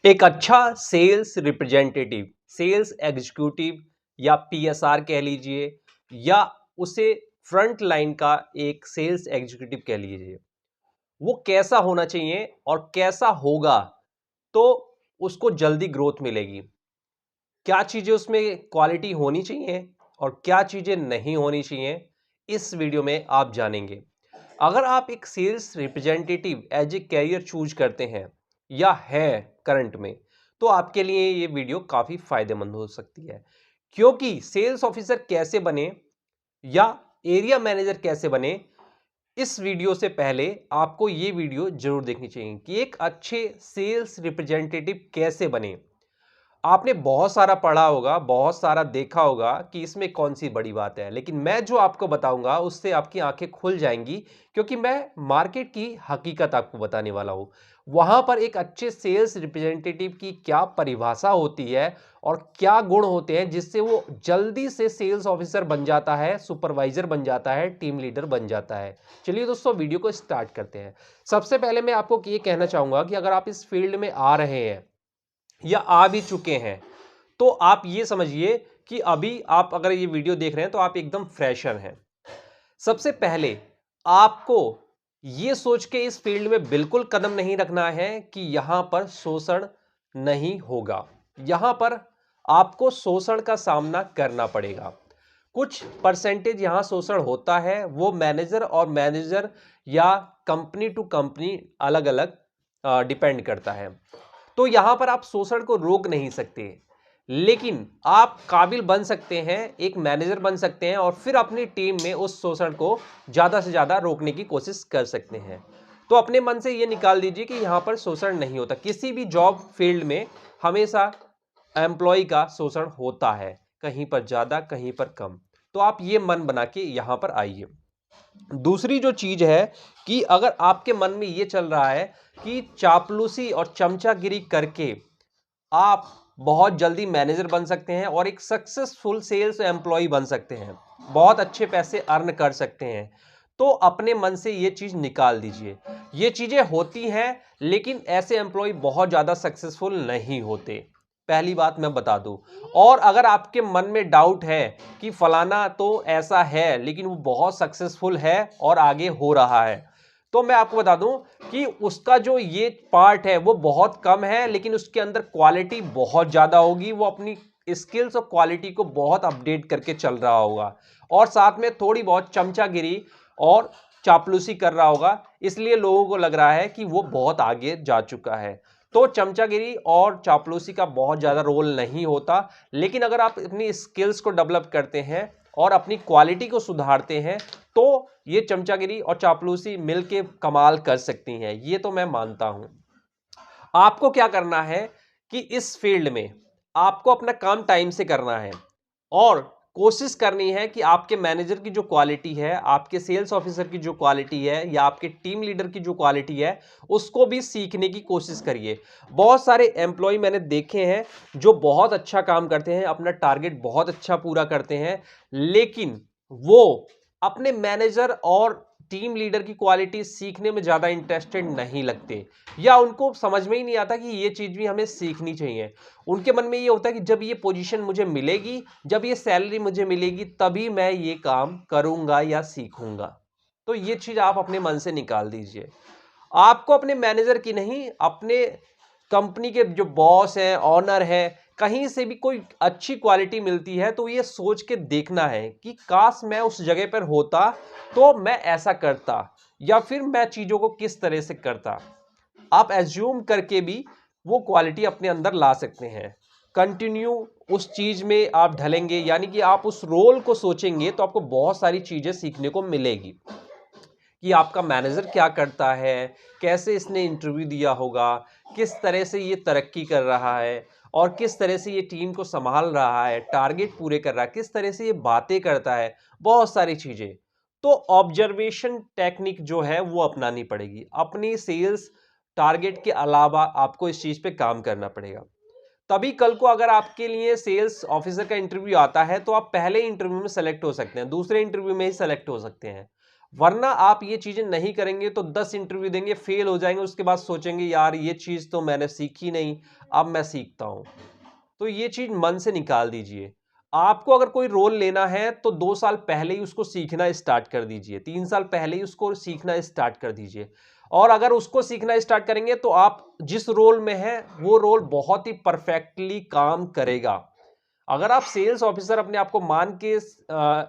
एक अच्छा sales representative, sales executive या पीएसआर कह लीजिए या उसे फ्रंट लाइन का एक सेल्स एग्जीक्यूटिव कह लीजिए, वो कैसा होना चाहिए और कैसा होगा तो उसको जल्दी ग्रोथ मिलेगी। क्या चीजें उसमें क्वालिटी होनी चाहिए और क्या चीजें नहीं होनी चाहिए, इस वीडियो में आप जानेंगे। अगर आप एक sales representative as a career choose करते हैं या है करंट में, तो आपके लिए ये वीडियो काफी फायदेमंद हो सकती है, क्योंकि सेल्स ऑफिसर कैसे बने या एरिया मैनेजर कैसे बने, इस वीडियो से पहले आपको ये वीडियो जरूर देखनी चाहिए कि एक अच्छे सेल्स रिप्रेजेंटेटिव कैसे बने। आपने बहुत सारा पढ़ा होगा, बहुत सारा देखा होगा कि इसमें कौन सी बड़ी बात है, लेकिन मैं जो आपको बताऊंगा उससे आपकी आंखें खुल जाएंगी, क्योंकि मैं मार्केट की हकीकत आपको बताने वाला हूं। वहां पर एक अच्छे सेल्स रिप्रेजेंटेटिव की क्या परिभाषा होती है और क्या गुण होते हैं जिससे वो जल्दी से सेल्स ऑफिसर बन जाता है, सुपरवाइजर बन जाता है, टीम लीडर बन जाता है। चलिए दोस्तों, वीडियो को स्टार्ट करते हैं। सबसे पहले मैं आपको ये कहना चाहूंगा कि अगर आप इस फील्ड में आ रहे हैं या आ भी चुके हैं, तो आप ये समझिए कि अभी आप अगर ये वीडियो देख रहे हैं तो आप एकदम फ्रेशर हैं। सबसे पहले आपको ये सोच के इस फील्ड में बिल्कुल कदम नहीं रखना है कि यहां पर शोषण नहीं होगा। यहां पर आपको शोषण का सामना करना पड़ेगा। कुछ परसेंटेज यहां शोषण होता है, वो मैनेजर और मैनेजर या कंपनी टू कंपनी अलग अलग डिपेंड करता है। तो यहां पर आप शोषण को रोक नहीं सकते, लेकिन आप काबिल बन सकते हैं, एक मैनेजर बन सकते हैं और फिर अपनी टीम में उस शोषण को ज्यादा से ज्यादा रोकने की कोशिश कर सकते हैं। तो अपने मन से यह निकाल दीजिए कि यहां पर शोषण नहीं होता। किसी भी जॉब फील्ड में हमेशा एम्प्लॉय का शोषण होता है, कहीं पर ज्यादा कहीं पर कम। तो आप ये मन बना के यहां पर आइए। दूसरी जो चीज है कि अगर आपके मन में ये चल रहा है कि चापलूसी और चमचागिरी करके आप बहुत जल्दी मैनेजर बन सकते हैं और एक सक्सेसफुल सेल्स एम्प्लॉय बन सकते हैं, बहुत अच्छे पैसे अर्न कर सकते हैं, तो अपने मन से ये चीज निकाल दीजिए। ये चीजें होती हैं, लेकिन ऐसे एम्प्लॉय बहुत ज्यादा सक्सेसफुल नहीं होते, पहली बात मैं बता दूं। और अगर आपके मन में डाउट है कि फलाना तो ऐसा है लेकिन वो बहुत सक्सेसफुल है और आगे हो रहा है, तो मैं आपको बता दूं कि उसका जो ये पार्ट है वो बहुत कम है, लेकिन उसके अंदर क्वालिटी बहुत ज्यादा होगी। वो अपनी स्किल्स और क्वालिटी को बहुत अपडेट करके चल रहा होगा और साथ में थोड़ी बहुत चमचागिरी और चापलूसी कर रहा होगा, इसलिए लोगों को लग रहा है कि वो बहुत आगे जा चुका है। तो चमचागिरी और चापलूसी का बहुत ज्यादा रोल नहीं होता, लेकिन अगर आप अपनी स्किल्स को डेवलप करते हैं और अपनी क्वालिटी को सुधारते हैं, तो ये चमचागिरी और चापलूसी मिलके कमाल कर सकती हैं। ये तो मैं मानता हूं। आपको क्या करना है कि इस फील्ड में आपको अपना काम टाइम से करना है और कोशिश करनी है कि आपके मैनेजर की जो क्वालिटी है, आपके सेल्स ऑफिसर की जो क्वालिटी है या आपके टीम लीडर की जो क्वालिटी है, उसको भी सीखने की कोशिश करिए। बहुत सारे एम्प्लॉय मैंने देखे हैं जो बहुत अच्छा काम करते हैं, अपना टारगेट बहुत अच्छा पूरा करते हैं, लेकिन वो अपने मैनेजर और टीम लीडर की क्वालिटी सीखने में ज्यादा इंटरेस्टेड नहीं लगते, या उनको समझ में ही नहीं आता कि ये चीज भी हमें सीखनी चाहिए। उनके मन में ये होता है कि जब ये पोजीशन मुझे मिलेगी, जब ये सैलरी मुझे मिलेगी, तभी मैं ये काम करूंगा या सीखूंगा। तो ये चीज आप अपने मन से निकाल दीजिए। आपको अपने मैनेजर की नहीं, अपने कंपनी के जो बॉस है, ऑनर है, कहीं से भी कोई अच्छी क्वालिटी मिलती है तो ये सोच के देखना है कि काश मैं उस जगह पर होता तो मैं ऐसा करता, या फिर मैं चीजों को किस तरह से करता। आप एज्यूम करके भी वो क्वालिटी अपने अंदर ला सकते हैं। कंटिन्यू उस चीज में आप ढलेंगे, यानी कि आप उस रोल को सोचेंगे, तो आपको बहुत सारी चीजें सीखने को मिलेगी कि आपका मैनेजर क्या करता है, कैसे इसने इंटरव्यू दिया होगा, किस तरह से ये तरक्की कर रहा है और किस तरह से ये टीम को संभाल रहा है, टारगेट पूरे कर रहा है, किस तरह से ये बातें करता है, बहुत सारी चीजें। तो ऑब्जर्वेशन टेक्निक जो है वो अपनानी पड़ेगी। अपनी सेल्स टारगेट के अलावा आपको इस चीज पे काम करना पड़ेगा। तभी कल को अगर आपके लिए सेल्स ऑफिसर का इंटरव्यू आता है तो आप पहले इंटरव्यू में सेलेक्ट हो सकते हैं, दूसरे इंटरव्यू में ही सेलेक्ट हो सकते हैं। वरना आप ये चीजें नहीं करेंगे तो 10 इंटरव्यू देंगे, फेल हो जाएंगे, उसके बाद सोचेंगे यार ये चीज तो मैंने सीखी नहीं, अब मैं सीखता हूं। तो ये चीज मन से निकाल दीजिए। आपको अगर कोई रोल लेना है तो 2 साल पहले ही उसको सीखना स्टार्ट कर दीजिए, 3 साल पहले ही उसको सीखना स्टार्ट कर दीजिए। और अगर उसको सीखना स्टार्ट करेंगे तो आप जिस रोल में हैं वो रोल बहुत ही परफेक्टली काम करेगा। अगर आप सेल्स ऑफिसर अपने आप को मान के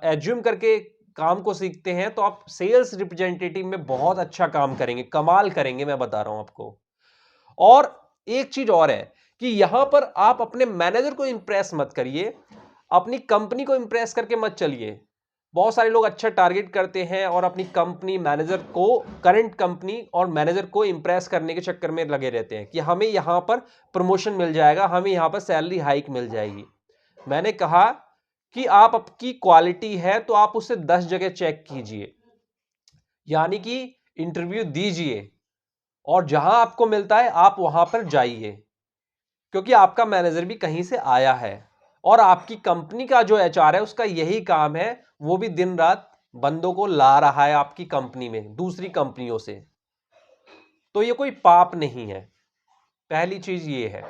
एज्यूम करके काम को सीखते हैं तो आप सेल्स रिप्रेजेंटेटिव में बहुत अच्छा काम करेंगे, कमाल करेंगे, मैं बता रहा हूं आपको। और एक चीज और है कि यहां पर आप अपने मैनेजर को इंप्रेस मत करिए, अपनी कंपनी को इंप्रेस करके मत चलिए। बहुत सारे लोग अच्छा टारगेट करते हैं और अपनी कंपनी, मैनेजर को, करंट कंपनी और मैनेजर को इंप्रेस करने के चक्कर में लगे रहते हैं कि हमें यहां पर प्रमोशन मिल जाएगा, हमें यहां पर सैलरी हाइक मिल जाएगी। मैंने कहा कि आप आपकी क्वालिटी है तो आप उसे 10 जगह चेक कीजिए, यानी कि इंटरव्यू दीजिए और जहां आपको मिलता है आप वहां पर जाइए, क्योंकि आपका मैनेजर भी कहीं से आया है और आपकी कंपनी का जो एचआर है उसका यही काम है, वो भी दिन रात बंदों को ला रहा है आपकी कंपनी में दूसरी कंपनियों से। तो ये कोई पाप नहीं है, पहली चीज ये है।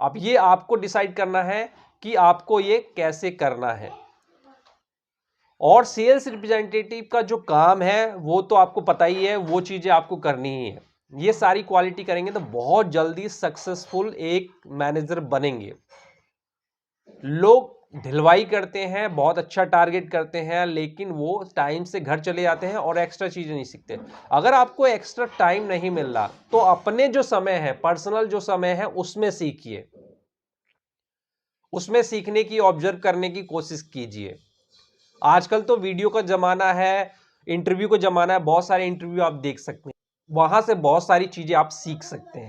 अब ये आपको डिसाइड करना है कि आपको ये कैसे करना है। और सेल्स रिप्रेजेंटेटिव का जो काम है वो तो आपको पता ही है, वो चीजें आपको करनी ही है। ये सारी क्वालिटी करेंगे तो बहुत जल्दी सक्सेसफुल एक मैनेजर बनेंगे। लोग ढिलवाई करते हैं, बहुत अच्छा टारगेट करते हैं, लेकिन वो टाइम से घर चले जाते हैं और एक्स्ट्रा चीजें नहीं सीखते। अगर आपको एक्स्ट्रा टाइम नहीं मिल रहा तो अपने जो समय है, पर्सनल जो समय है, उसमें सीखिए, उसमें सीखने की, ऑब्जर्व करने की कोशिश कीजिए। आजकल तो वीडियो का जमाना है, इंटरव्यू का जमाना है, बहुत सारे इंटरव्यू आप देख सकते हैं, वहां से बहुत सारी चीजें आप सीख सकते हैं।